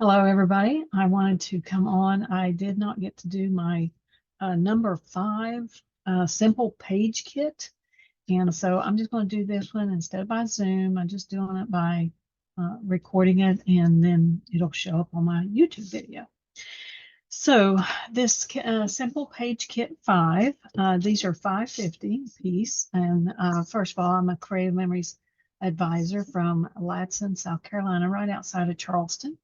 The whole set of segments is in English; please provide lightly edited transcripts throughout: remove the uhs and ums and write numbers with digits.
Hello, everybody. I wanted to come on. I did not get to do my number 5 simple page kit. And so I'm just going to do this one instead of by Zoom. I'm just doing it by recording it, and then it'll show up on my YouTube video. So this simple page kit 5, these are 550 piece. And first of all, I'm a Creative Memories advisor from Latson, South Carolina, right outside of Charleston.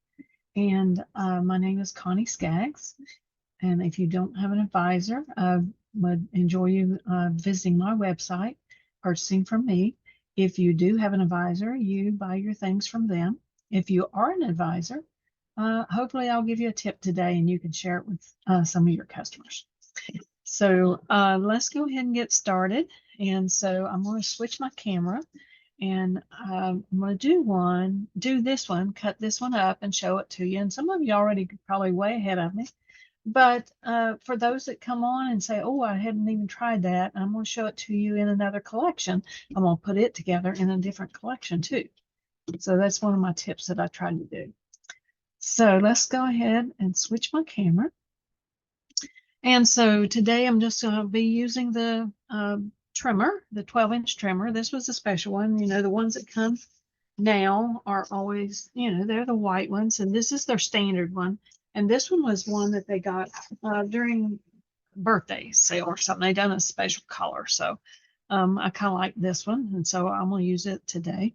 And my name is Connie Skaggs. And if you don't have an advisor, I would enjoy you visiting my website, purchasing from me. If you do have an advisor, you buy your things from them. If you are an advisor, hopefully I'll give you a tip today and you can share it with some of your customers. So let's go ahead and get started. And so I'm going to switch my camera. And I'm going to do this one, cut this one up and show it to you. And some of you already probably way ahead of me. But for those that come on and say, oh, I hadn't even tried that, I'm going to show it to you in another collection. I'm going to put it together in a different collection too. So that's one of my tips that I try to do. So let's go ahead and switch my camera. And so today I'm just going to be using the trimmer, the 12-inch trimmer. This was a special one. You know, the ones that come now are always, they're the white ones, and this is their standard one. And this one was one that they got during birthday sale or something. They done a special color. So I kind of like this one, and so I'm going to use it today.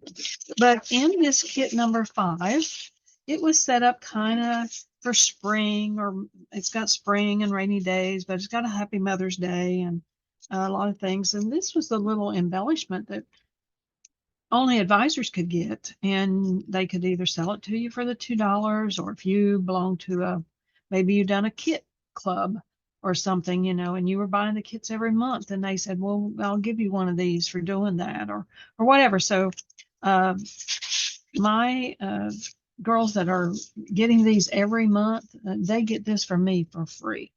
But in this kit number 5, it was set up kind of for spring, or it's got spring and rainy days, but it's got a happy Mother's Day and a lot of things. And this was the little embellishment that only advisors could get, and they could either sell it to you for the $2, or if you belong to maybe you've done a kit club or something, and you were buying the kits every month, and they said, well, I'll give you one of these for doing that, or whatever. So my girls that are getting these every month, they get this from me for free.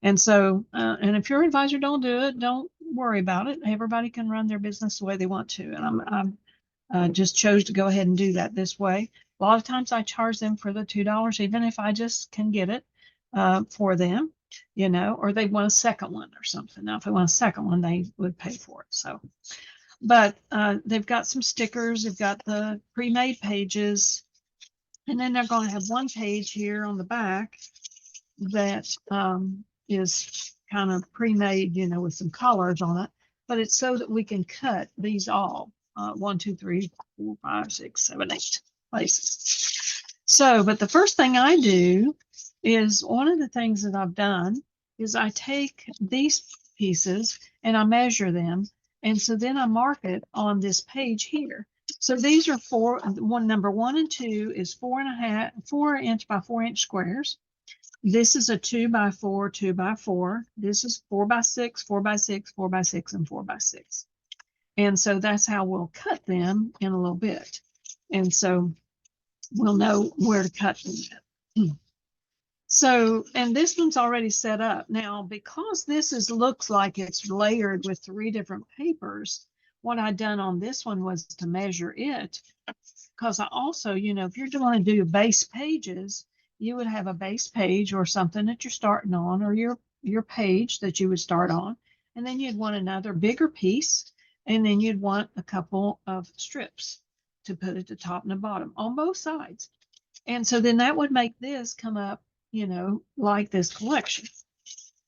And so, and if your advisor don't do it, don't worry about it. Everybody can run their business the way they want to. And I'm just chose to go ahead and do that this way. A lot of times I charge them for the $2, even if I just can get it for them, or they want a second one or something. Now, if they want a second one, they would pay for it. So, but they've got some stickers. They've got the pre-made pages. And then they're going to have one page here on the back that is kind of pre-made, with some colors on it. But it's so that we can cut these all 1, 2, 3, 4, 5, 6, 7, 8 places. So, but the first thing I do is, one of the things that I've done is I take these pieces and I measure them. And so then I mark it on this page here. So these are number 1 and 2 is 4.5 by 4 inch squares. This is a 2 by 4, 2 by 4. This is 4 by 6, 4 by 6, 4 by 6, and 4 by 6. And so that's how we'll cut them in a little bit. And so we'll know where to cut them. So, and this one's already set up. Now, because this looks like it's layered with 3 different papers, what I done on this one was to measure it. Because I also, if you're going to do base pages, you would have a base page or something that you're starting on, or your page that you would start on. And then you'd want another bigger piece. And then you'd want a couple of strips to put at the top and the bottom on both sides. And so then that would make this come up, like this collection.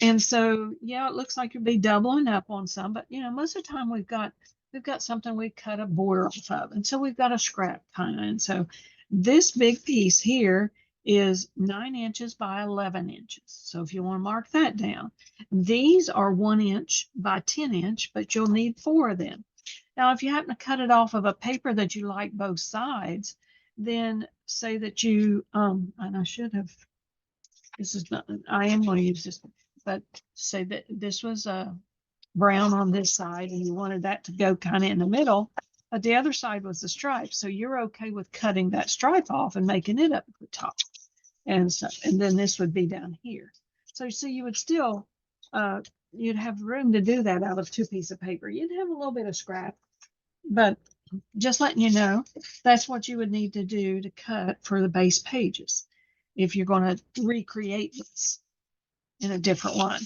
And so, yeah, it looks like you'll be doubling up on some, but most of the time we've got something we cut a border off of. And so we've got a scrap kind of. And so this big piece here is 9 inches by 11 inches. So if you want to mark that down, these are 1 inch by 10 inch, but you'll need 4 of them. Now, if you happen to cut it off of a paper that you like both sides, then say that you, and I should have, this is not, I am going to use this, but say that this was a brown on this side and you wanted that to go kind of in the middle, but the other side was the stripe. So you're okay with cutting that stripe off and making it up at the top. And so, and then this would be down here. So you would still, you'd have room to do that out of 2 pieces of paper. You'd have a little bit of scrap, but just letting you know, that's what you would need to do to cut for the base pages. if you're going to recreate this in a different one.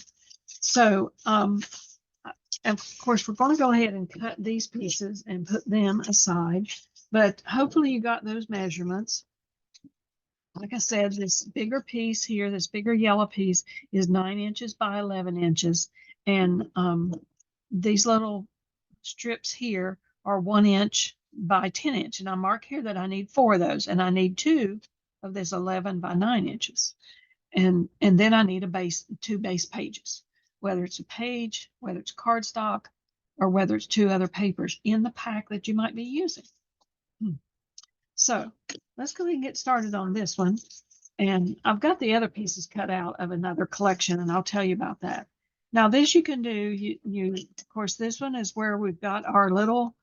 So, of course, we're going to go ahead and cut these pieces and put them aside. But hopefully you got those measurements. Like I said, this bigger piece here, this bigger yellow piece is 9 inches by 11 inches. And these little strips here are 1 inch by 10 inch. And I mark here that I need 4 of those. And I need 2 of this 11 by 9 inches. And then I need 2 base pages, whether it's a page, whether it's cardstock, or whether it's 2 other papers in the pack that you might be using. So let's go ahead and get started on this one. And I've got the other pieces cut out of another collection, and I'll tell you about that. Now, this you can do, of course, this one is where we've got our little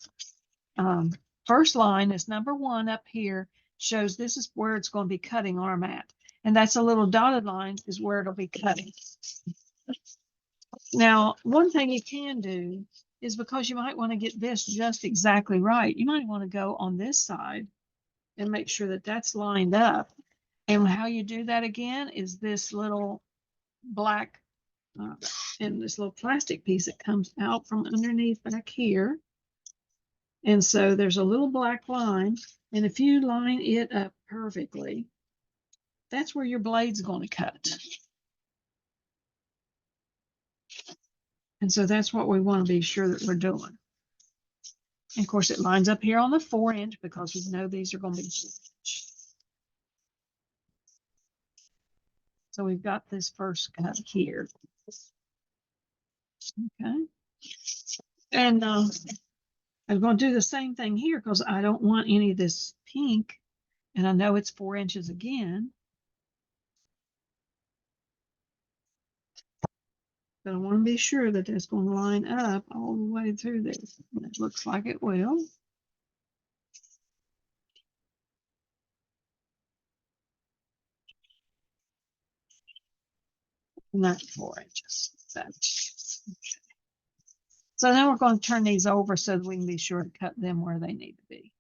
first line is number 1 up here, shows this is where it's going to be cutting on our mat. And that's a little dotted line is where it'll be cutting. Now, one thing you can do is, because you might want to get this just exactly right, you might want to go on this side and make sure that that's lined up. And how you do that again is this little black and this little plastic piece that comes out from underneath back here. And so there's a little black line, and if you line it up perfectly, that's where your blade's going to cut. And so that's what we want to be sure that we're doing. And of course, it lines up here on the 4 inch because we know these are going to be 4 inch. So we've got this first cut here. Okay. And I'm going to do the same thing here because I don't want any of this pink. And I know it's 4 inches again. But I want to be sure that that's going to line up all the way through this. And it looks like it will. Not 4 inches. Okay. So now we're going to turn these over so that we can be sure to cut them where they need to be.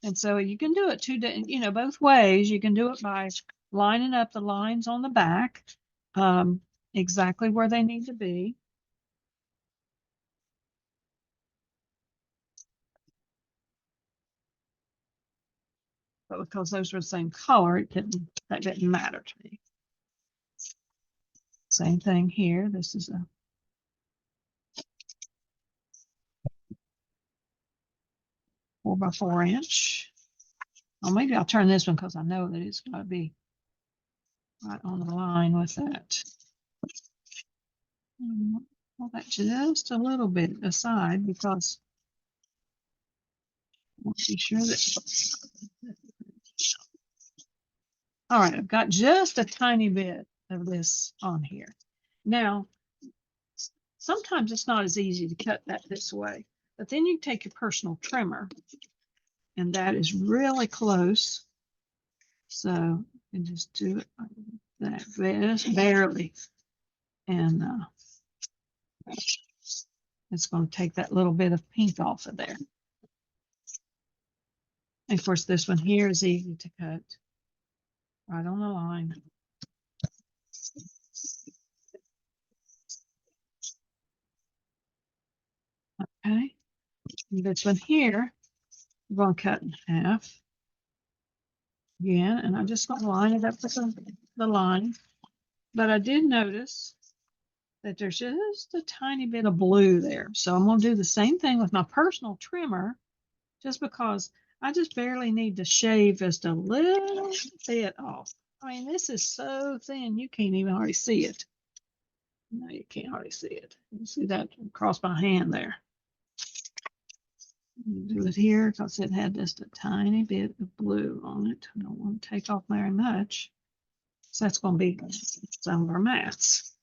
And so you can do it both ways. You can do it by lining up the lines on the back exactly where they need to be. But because those were the same color, that didn't matter to me. Same thing here. This is a 4 by 4 inch. Oh, maybe I'll turn this one because I know that it's going to be right on the line with that. Pull that just a little bit aside because I want to be sure that. All right, I've got just a tiny bit of this on here. Now, sometimes it's not as easy to cut that this way, but then you take your personal trimmer, and that is really close. So you can just do it like that, just barely. And it's going to take that little bit of pink off of there. And of course, this one here is easy to cut right on the line. Okay. And this one here, I'm going to cut in half again, and I'm just going to line it up with the line. But I did notice that there's just a tiny bit of blue there. So I'm going to do the same thing with my personal trimmer, just because I just barely need to shave just a little bit off. I mean, this is so thin, you can't even hardly see it. No, you can't hardly see it. You see that across my hand there. Do it here because it had just a tiny bit of blue on it. I don't want to take off very much. So that's going to be some of our mats.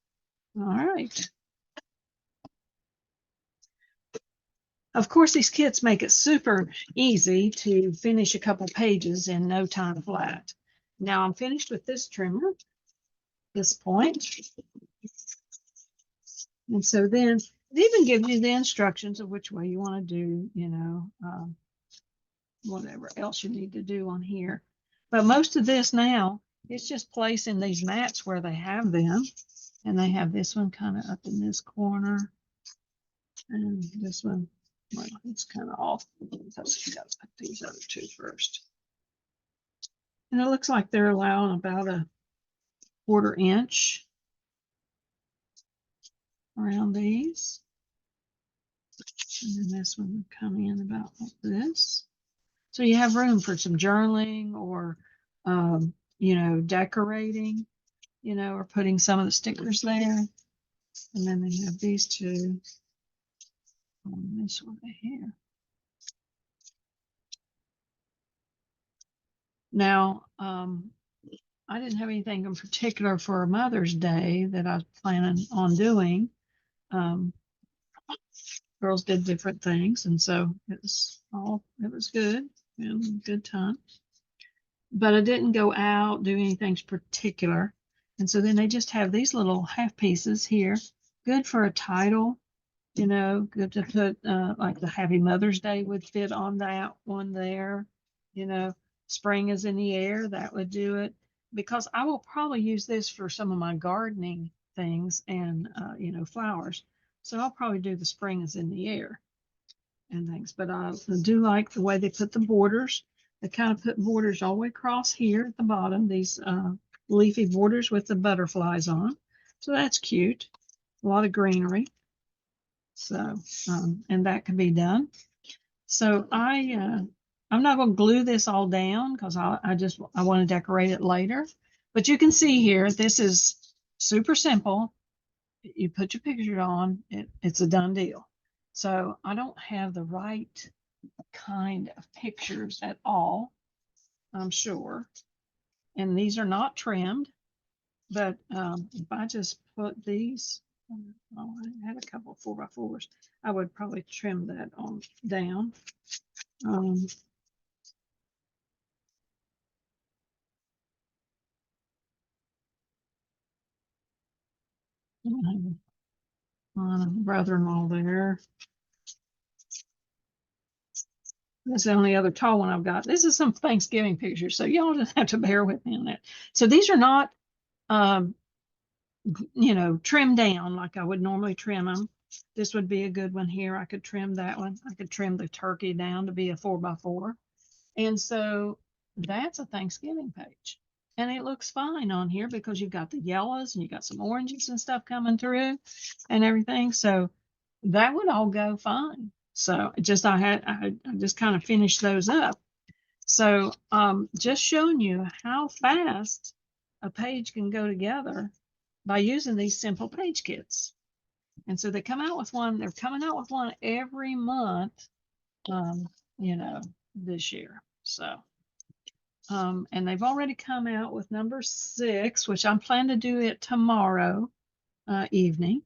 All right. Of course, these kits make it super easy to finish a couple pages in no time flat. Now I'm finished with this trimmer, this point. And so then it even gives you the instructions of which way you want to do, whatever else you need to do on here. But most of this now It's just placing these mats where they have them. And they have this one kind of up in this corner. And this one, well, it's kind of off. Because you got to put these other two first. And it looks like they're allowing about a 1/4 inch around these. And then this one would come in about like this. So you have room for some journaling or, decorating, or putting some of the stickers there. And then they have these two on this one here. Now, I didn't have anything in particular for Mother's Day that I was planning on doing. Girls did different things, and so it was good and good time. But I didn't go out, do anything particular. And so then they just have these little half pieces here, good for a title, good to put, like the Happy Mother's Day would fit on that one there. Spring is in the air, that would do it. Because I will probably use this for some of my gardening things and, flowers. So I'll probably do the spring is in the air and things. But I do like the way they put the borders. They kind of put borders all the way across here at the bottom, these leafy borders with the butterflies on. So that's cute. A lot of greenery. So, and that can be done. So I'm not going to glue this all down because I want to decorate it later. But you can see here, this is super simple. You put your picture on, it's a done deal. So I don't have the right kind of pictures at all, I'm sure. And these are not trimmed, but if I just put these, oh, I had a couple 4x4s, I would probably trim that on down. Um, brother-in-law there. That's the only other tall one I've got. This is some Thanksgiving pictures, so y'all just have to bear with me on that. So these are not, um, trimmed down like I would normally trim them. This would be a good one here. I could trim that one. I could trim the turkey down to be a 4x4. And so that's a Thanksgiving page. And it looks fine on here because you've got the yellows and you got some oranges and stuff coming through and everything. So that would all go fine. So I just kind of finished those up. So just showing you how fast a page can go together by using these simple page kits. And so they're coming out with one every month, um, this year. So, and they've already come out with number 6, which I'm planning to do it tomorrow evening.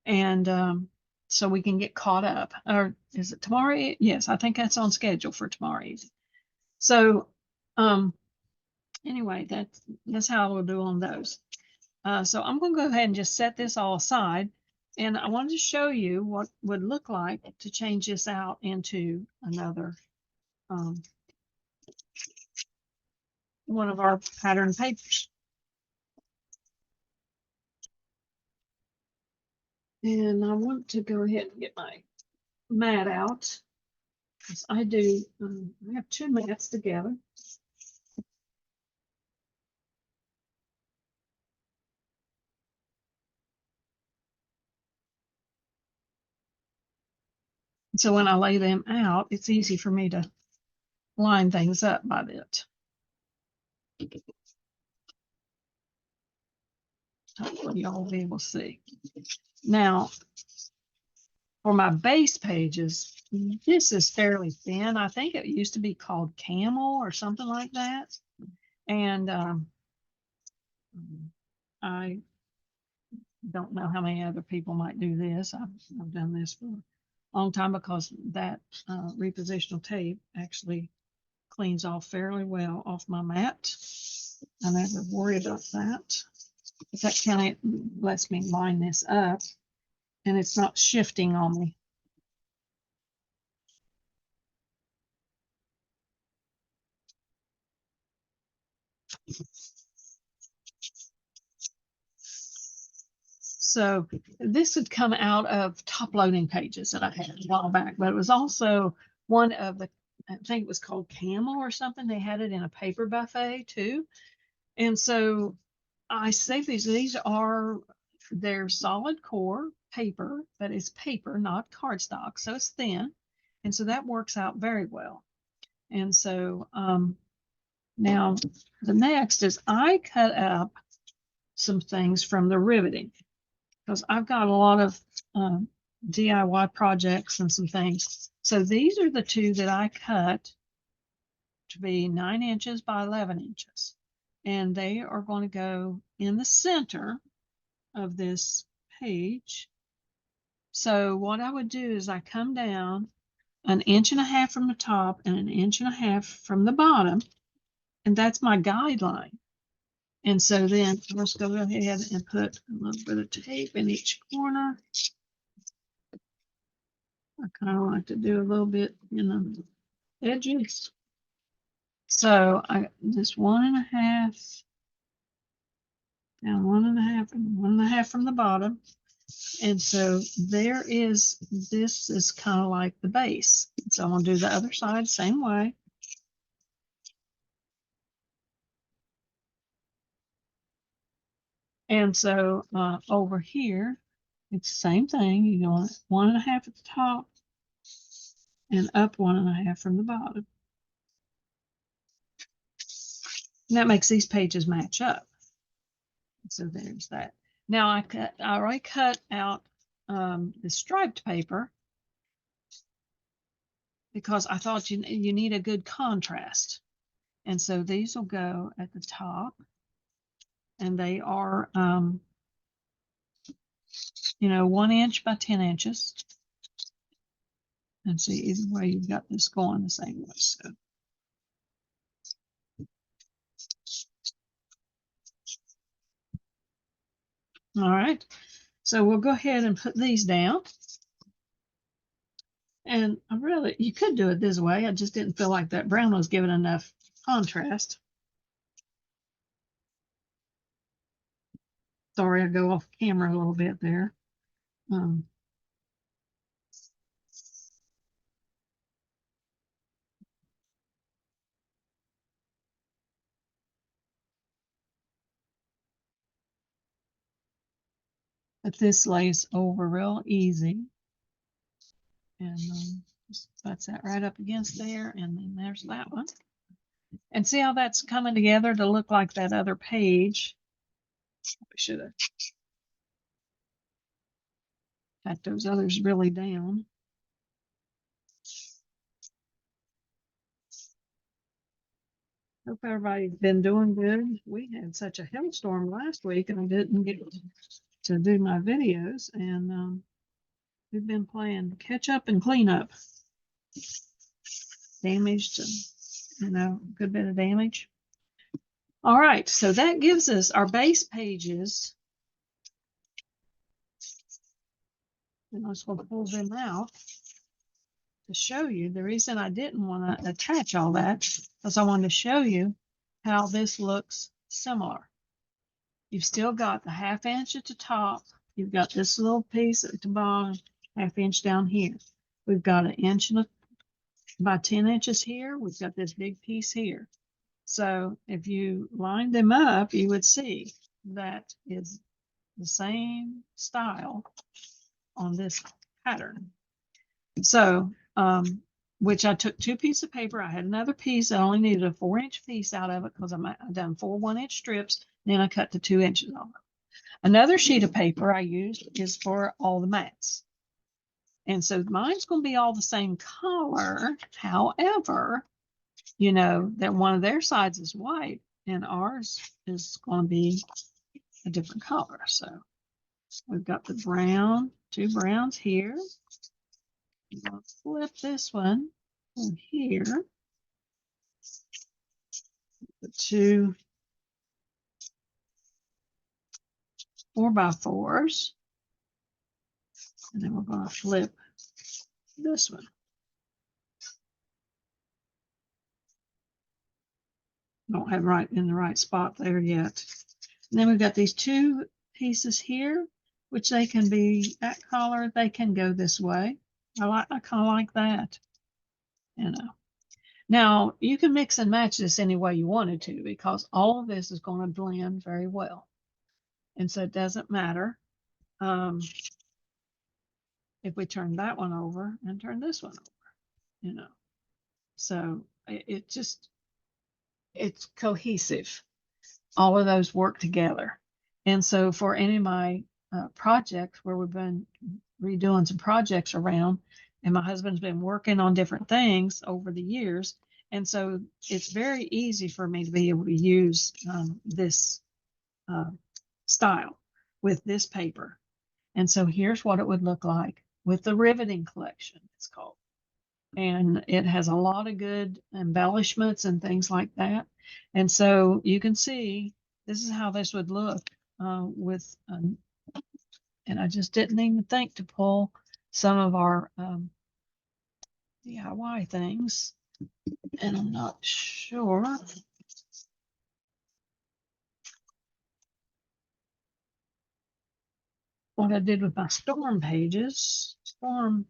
And so we can get caught up. Or is it tomorrow? Yes, I think that's on schedule for tomorrow evening. So, anyway, that's how we'll do on those. So I'm going to go ahead and just set this all aside. And I wanted to show you what would look like to change this out into another one of our pattern papers. And I want to go ahead and get my mat out. Because I have 2 mats together. So when I lay them out, it's easy for me to line things up by that. Hopefully y'all will be able to see. Now, for my base pages, this is fairly thin. I think it used to be called Camel or something like that. And I don't know how many other people might do this. I've done this for a long time because that repositional tape actually cleans off fairly well off my mat. I never worry about that. But that kind of lets me line this up and it's not shifting on me. So this had come out of top loading pages that I had a while back, but it was also one of the, I think it was called Camel or something. They had it in a paper buffet too. And so I saved these. They're solid core paper, but it's paper, not cardstock. So it's thin. And so that works out very well. And so now the next is I cut up some things from the riveting because I've got a lot of DIY projects and some things. So these are the two that I cut to be 9 inches by 11 inches. And they are going to go in the center of this page. So what I would do is I come down 1.5 inches from the top and 1.5 inches from the bottom, and that's my guideline. And so then let's go ahead and put a little bit of tape in each corner. I kind of like to do a little bit in the edges. So I just 1.5, down 1.5, and 1.5 from the bottom. And so this is kind of like the base. So I'm going to do the other side same way. And so over here, it's the same thing. You go 1.5 at the top and up 1.5 from the bottom. And that makes these pages match up. So there's that. Now I already cut out the striped paper because I thought you need a good contrast. And so these will go at the top, and they are 1 inch by 10 inches. And see, either way you've got this going the same way. So all right, so we'll go ahead and put these down. And you could do it this way. I just didn't feel like that brown was giving enough contrast. Sorry, I go off camera a little bit there. But this lays over real easy. And just that's that right up against there. And then there's that one. And see how that's coming together to look like that other page. We should have got those others really down. Hope everybody's been doing good. We had such a hailstorm last week and I didn't get to do my videos, and we've been playing catch up and clean up. Damaged, a good bit of damage. All right, so that gives us our base pages. And I was going to pull them out to show you. The reason I didn't want to attach all that is I wanted to show you how this looks similar. You've still got the 1/2 inch at the top. You've got this little piece at the bottom, 1/2 inch down here. We've got 1 inch by 10 inches here. We've got this big piece here. So if you line them up, you would see that is the same style on this pattern. So, which I took 2 pieces of paper. I had another piece. I only needed a 4-inch piece out of it because I've done 4 1-inch strips. Then I cut the 2 inches off. Another sheet of paper I used is for all the mats. And so mine's going to be all the same color. However, that one of their sides is white and ours is going to be a different color. So we've got the brown, 2 browns here. I'll flip this one from here. The 2 4x4s. And then we're going to flip this one. Don't have right in the right spot there yet. And then we've got these 2 pieces here. which they can be that color, they can go this way. I kind of like that, you know. Now you can mix and match this any way you wanted to because all of this is going to blend very well. And so it doesn't matter if we turn that one over and turn this one over, you know. So it just, it's cohesive. All of those work together. And so for any of my projects where we've been redoing some projects around, and my husband's been working on different things over the years, and so it's very easy for me to be able to use this uh, style with this paper. And so here's what it would look like with the riveting collection, it's called. And it has a lot of good embellishments and things like that. And so you can see this is how this would look with, and I just didn't even think to pull some of our DIY things. And I'm not sure what I did with my storm pages, storm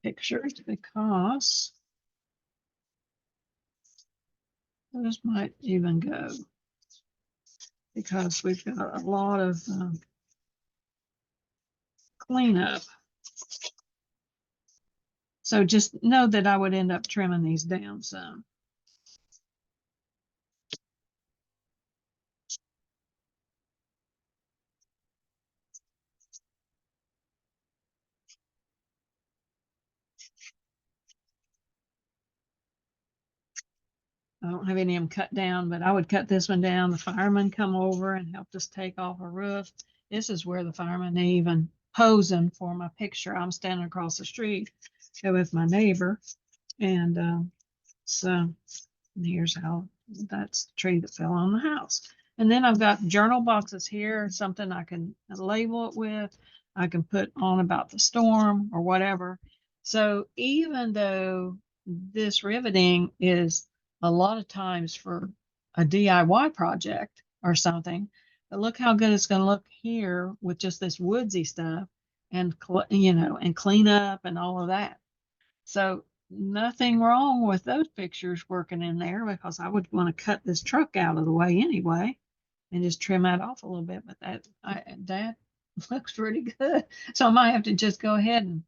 pictures, because those might even go, because we've got a lot of cleanup. So just know that I would end up trimming these down some. I don't have any of them cut down, but I would cut this one down. The firemen come over and helped us take off a roof. This is where the firemen even posing for my picture. I'm standing across the street with my neighbor. And so here's how that's the tree that fell on the house. And then I've got journal boxes here, something I can label it with. I can put on about the storm or whatever. So even though this riveting is a lot of times for a DIY project or something, but look how good it's going to look here with just this woodsy stuff and, you know, and clean up and all of that. So nothing wrong with those pictures working in there because I would want to cut this truck out of the way anyway and just trim that off a little bit. But that looks pretty good. So I might have to just go ahead and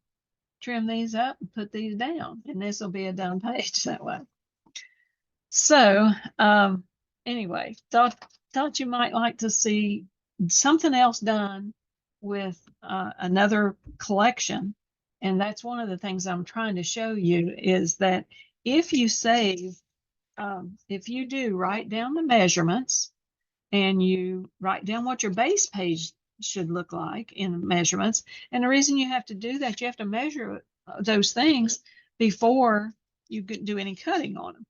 trim these up and put these down, and this will be a done page that way. So anyway, thought you might like to see something else done with another collection. And that's one of the things I'm trying to show you is that if you save, if you do write down the measurements and you write down what your base page should look like in measurements. And the reason you have to do that, you have to measure those things before you could do any cutting on them.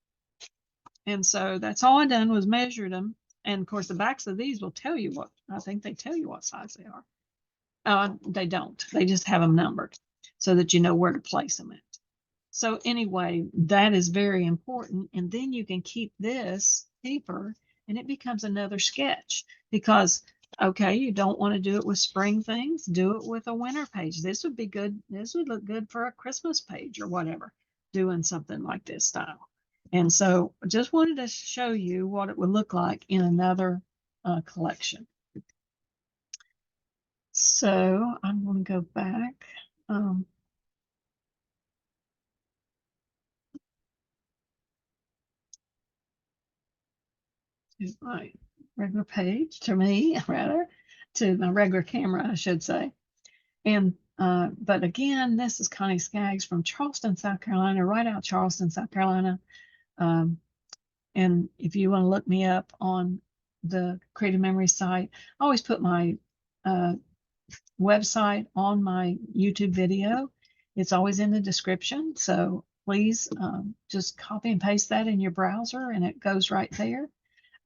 And so that's all I done was measured them. And of course, the backs of these will tell you what, I think they tell you what size they are. They don't, they just have them numbered so that you know where to place them at. So anyway, that is very important. And then you can keep this paper and it becomes another sketch because, okay, you don't want to do it with spring things, do it with a winter page. This would be good. This would look good for a Christmas page or whatever, doing something like this style. And so I just wanted to show you what it would look like in another collection. So I'm going to go back. To my regular page, to me, rather, to my regular camera, I should say. And but again, this is Connie Skaggs from Charleston, South Carolina, right out Charleston, South Carolina. And if you want to look me up on the Creative Memories site, I always put my website on my YouTube video. It's always in the description. So please just copy and paste that in your browser and it goes right there.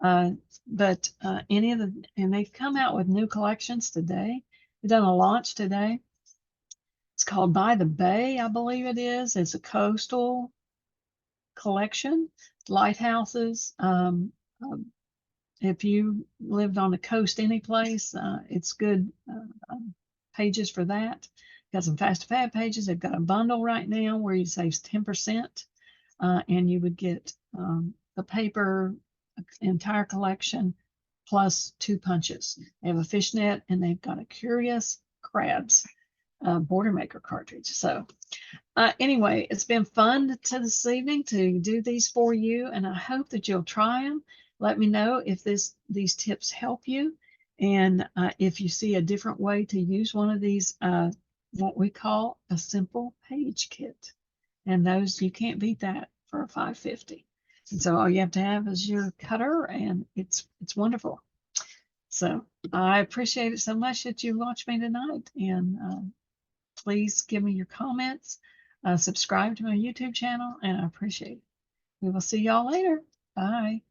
But any of the, and they've come out with new collections today. They've done a launch today. It's called By the Bay, I believe it is. It's a coastal collection, lighthouses, if you lived on the coast any place, it's good pages for that. Got some fast to fab pages. They've got a bundle right now where you save 10%, and you would get the paper entire collection plus 2 punches. They have a fishnet, and they've got a Curious Crabs border maker cartridge. So anyway, it's been fun this evening to do these for you, and I hope that you'll try them. Let me know if these tips help you, and if you see a different way to use one of these, what we call a simple page kit. And those, you can't beat that for a $5.50. And so all you have to have is your cutter, and it's wonderful. So I appreciate it so much that you watched me tonight, and please give me your comments, subscribe to my YouTube channel, and I appreciate it. We will see y'all later. Bye.